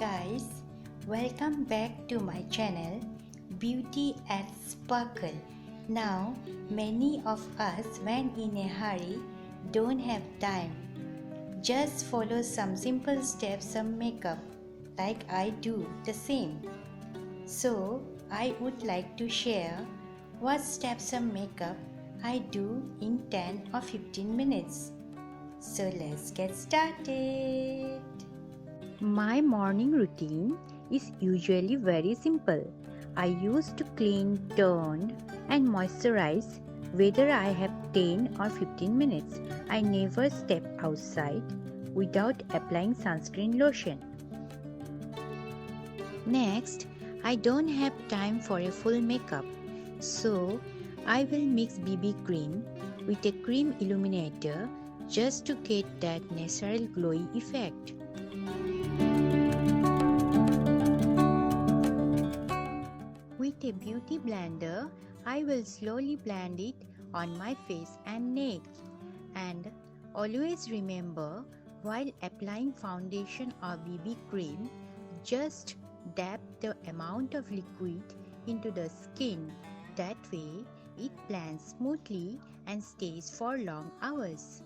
guys, welcome back to my channel Beauty at Sparkle. Now many of us when in a hurry don't have time. Just follow some simple steps of makeup like I do the same. So I would like to share what steps of makeup I do in 10 or 15 minutes. So let's get started. My morning routine is usually very simple. I used to clean, tone and moisturize whether I have 10 or 15 minutes. I never step outside without applying sunscreen lotion. Next, I don't have time for a full makeup, so I will mix BB cream with a cream illuminator just to get that natural glowy effect. With a beauty blender, I will slowly blend it on my face and neck. And always remember, while applying foundation or BB cream, just dab the amount of liquid into the skin. That way, it blends smoothly and stays for long hours.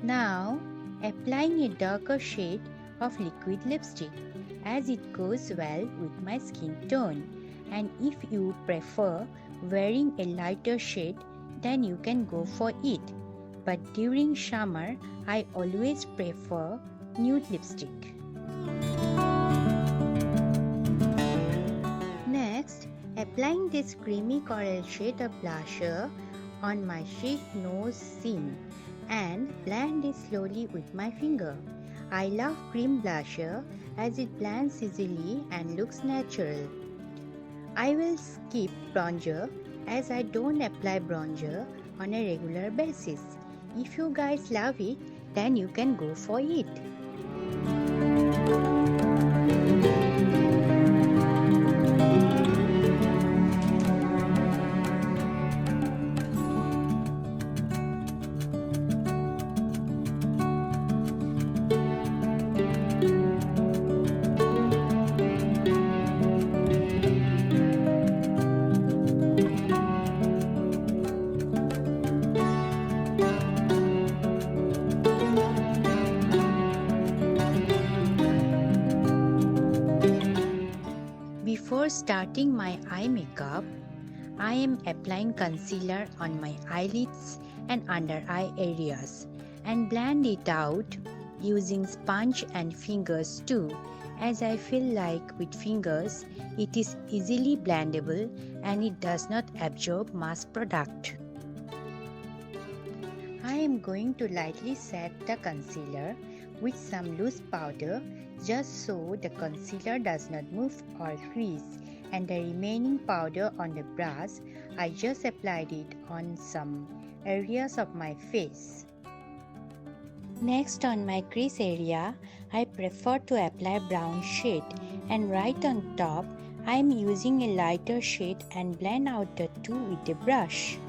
Now, applying a darker shade of liquid lipstick as it goes well with my skin tone. And if you prefer wearing a lighter shade, then you can go for it. But during summer, I always prefer nude lipstick. Next, applying this creamy coral shade of blusher on my cheek, nose, seam and blend it slowly with my finger. I love cream blusher as it blends easily and looks natural. I will skip bronzer as I don't apply bronzer on a regular basis. If you guys love it, then you can go for it. Before starting my eye makeup, I am applying concealer on my eyelids and under eye areas and blend it out using sponge and fingers too, as I feel like with fingers it is easily blendable and it does not absorb mass product. I am going to lightly set the concealer with some loose powder just so the concealer does not move or crease, and the remaining powder on the brush I just applied it on some areas of my face. Next, on my crease area, I prefer to apply brown shade, and right on top I am using a lighter shade and blend out the two with a brush.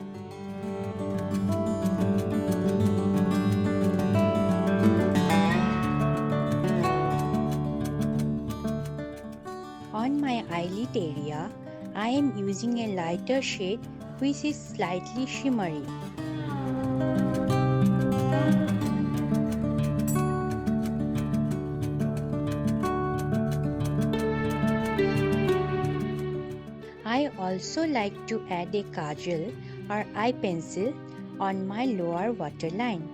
On my eyelid area, I am using a lighter shade which is slightly shimmery. I also like to add a kajal or eye pencil on my lower waterline.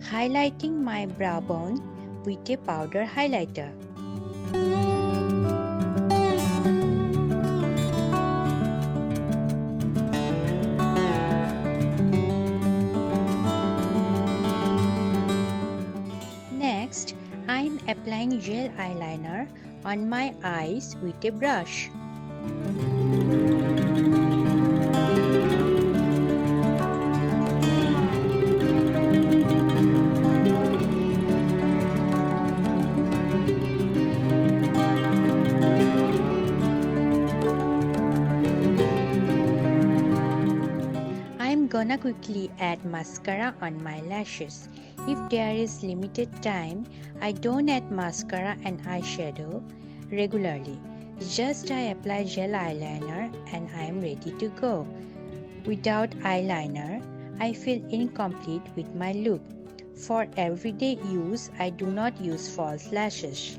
Highlighting my my brow bone with a powder highlighter. Next, I am applying gel eyeliner on my eyes with a brush. I am gonna quickly add mascara on my lashes. If there is limited time, I don't add mascara and eyeshadow regularly. Just I apply gel eyeliner and I am ready to go. Without eyeliner, I feel incomplete with my look. For everyday use, I do not use false lashes.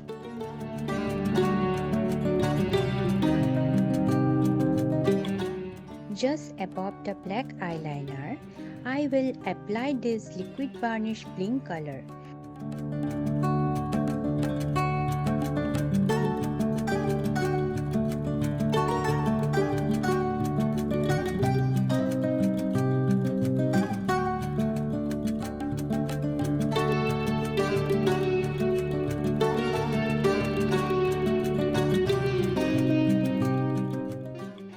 Just above the black eyeliner, I will apply this liquid varnish bling color.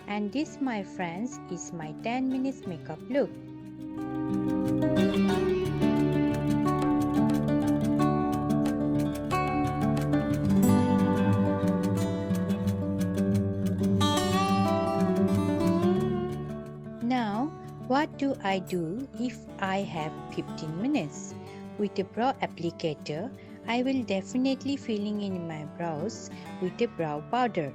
And this, my friends, is my 10 minutes makeup look. Now, what do I do if I have 15 minutes? With a brow applicator, I will definitely filling in my brows with a brow powder.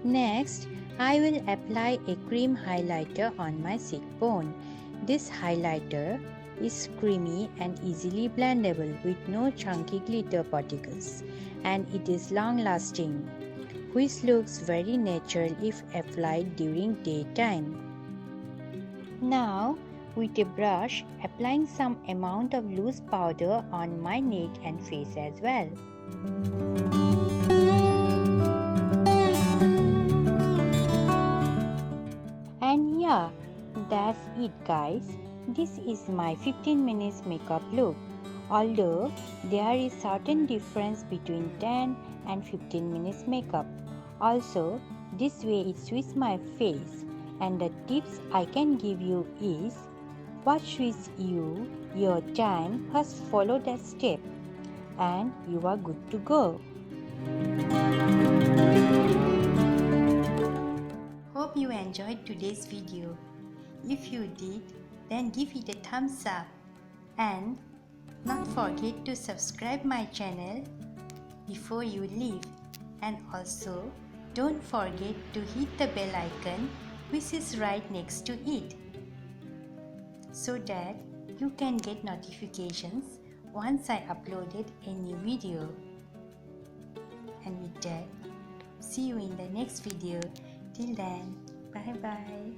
Next, I will apply a cream highlighter on my cheekbone. This highlighter is creamy and easily blendable with no chunky glitter particles, and it is long lasting, which looks very natural if applied during daytime. Now, with a brush, applying some amount of loose powder on my neck and face as well. And yeah, that's it guys. This is my 15 minutes makeup look. Although there is certain difference between 10 and 15 minutes makeup. Also, this way it suits my face, and the tips I can give you is what suits you, your time, first follow that step and you are good to go. Hope you enjoyed today's video. If you did, then give it a thumbs up and not forget to subscribe my channel before you leave, and also don't forget to hit the bell icon which is right next to it so that you can get notifications once I uploaded a new video. And with that, see you in the next video. Till then, bye bye.